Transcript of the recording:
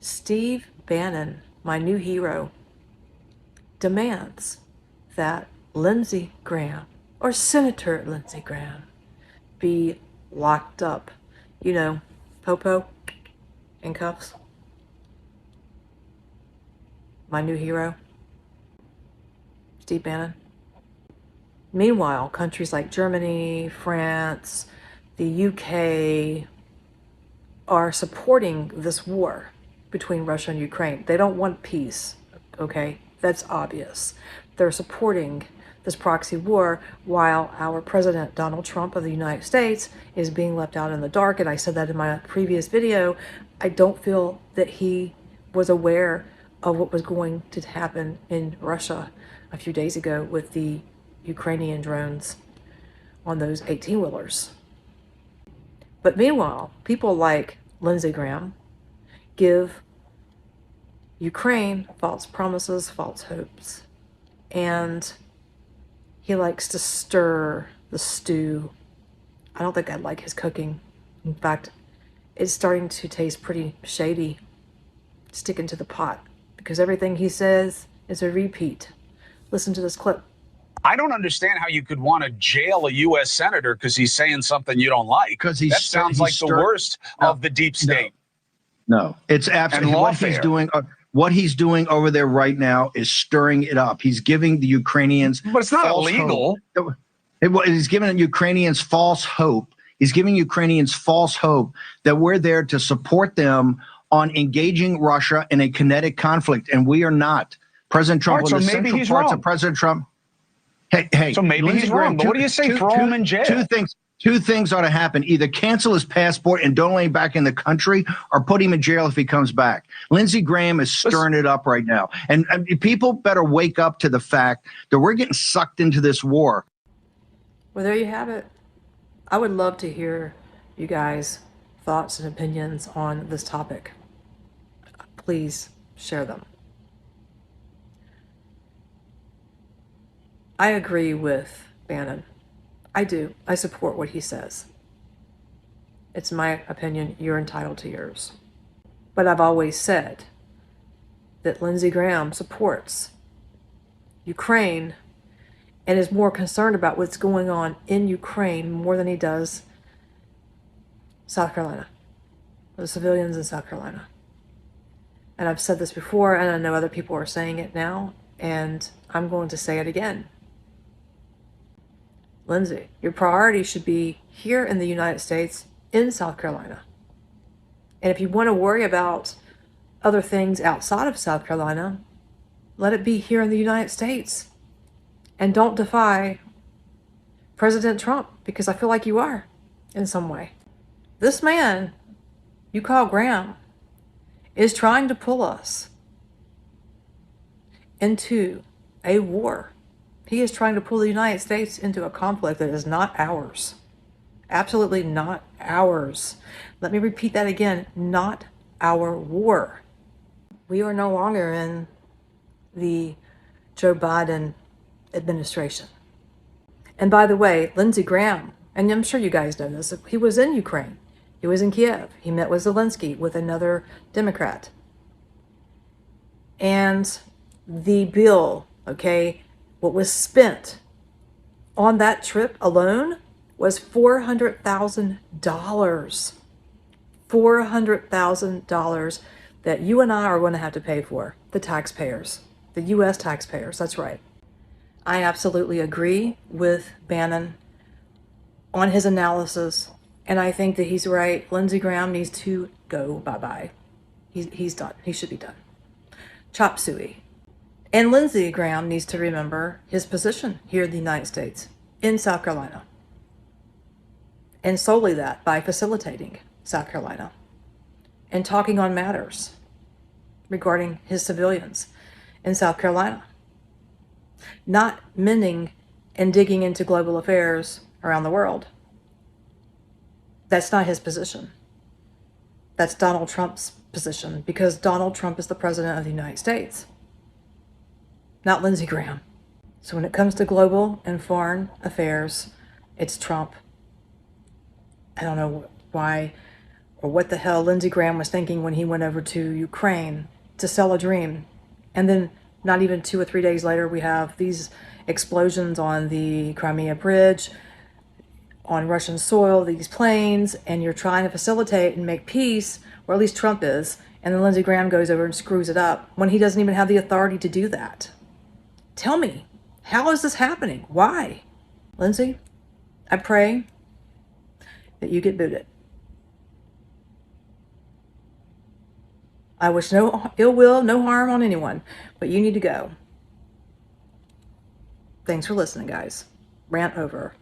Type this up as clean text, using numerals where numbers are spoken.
Steve Bannon, my new hero, demands that Lindsey Graham, or Senator Lindsey Graham, be locked up. You know, Popo in cuffs. My new hero, Steve Bannon. Meanwhile, countries like Germany, France, the UK are supporting this war between Russia and Ukraine. They don't want peace, okay? That's obvious. They're supporting this proxy war while our President Donald Trump of the United States is being left out in the dark. And I said that in my previous video. I don't feel that he was aware of what was going to happen in Russia a few days ago with the Ukrainian drones on those 18-wheelers. But meanwhile, people like Lindsey Graham give Ukraine false promises, false hopes, and he likes to stir the stew. I don't think I like his cooking. In fact, it's starting to taste pretty shady, sticking to the pot, because everything he says is a repeat. Listen to this clip. I don't understand how you could want to jail a U.S. senator because he's saying something you don't like. Because that sounds like the worst of the deep state. No, it's absolutely what he's doing over there right now is stirring it up. He's giving the Ukrainians, but it's not illegal. He's giving the Ukrainians false hope. He's giving Ukrainians false hope that we're there to support them on engaging Russia in a kinetic conflict, and we are not. President Trump, so maybe he's wrong. Of President Trump. Hey, so maybe he's wrong. But what do you say? Throw him in jail. Two things ought to happen. Either cancel his passport and don't let him back in the country, or put him in jail if he comes back. Lindsey Graham is stirring it up right now. And people better wake up to the fact that we're getting sucked into this war. Well, there you have it. I would love to hear you guys' thoughts and opinions on this topic. Please share them. I agree with Bannon. I do. I support what he says. It's my opinion. You're entitled to yours. But I've always said that Lindsey Graham supports Ukraine and is more concerned about what's going on in Ukraine more than he does South Carolina, the civilians in South Carolina. And I've said this before, and I know other people are saying it now, and I'm going to say it again. Lindsey, your priority should be here in the United States, in South Carolina. And if you want to worry about other things outside of South Carolina, let it be here in the United States. And don't defy President Trump, because I feel like you are in some way. This man you call Graham is trying to pull us into a war. He is trying to pull the United States into a conflict that is not ours. Absolutely not ours. Let me repeat that again. Not our war. We are no longer in the Joe Biden administration. And by the way, Lindsey Graham, and I'm sure you guys know this, he was in Ukraine. He was in Kiev. He met with Zelensky, with another Democrat. And the bill, okay, what was spent on that trip alone was $400,000. $400,000 that you and I are going to have to pay for, the taxpayers, the U.S. taxpayers, that's right. I absolutely agree with Bannon on his analysis, and I think that he's right. Lindsey Graham needs to go bye-bye. He's done. He should be done. Chop suey. And Lindsey Graham needs to remember his position here in the United States, in South Carolina. And solely that by facilitating South Carolina and talking on matters regarding his civilians in South Carolina. Not mending and digging into global affairs around the world. That's not his position. That's Donald Trump's position, because Donald Trump is the president of the United States, not Lindsey Graham. So when it comes to global and foreign affairs, it's Trump. I don't know why or what the hell Lindsey Graham was thinking when he went over to Ukraine to sell a dream. And then not even 2 or 3 days later, we have these explosions on the Crimea Bridge, on Russian soil, these planes, and you're trying to facilitate and make peace, or at least Trump is, and then Lindsey Graham goes over and screws it up when he doesn't even have the authority to do that. Tell me, how is this happening? Why? Lindsey, I pray that you get booted. I wish no ill will, no harm on anyone, but you need to go. Thanks for listening, guys. Rant over.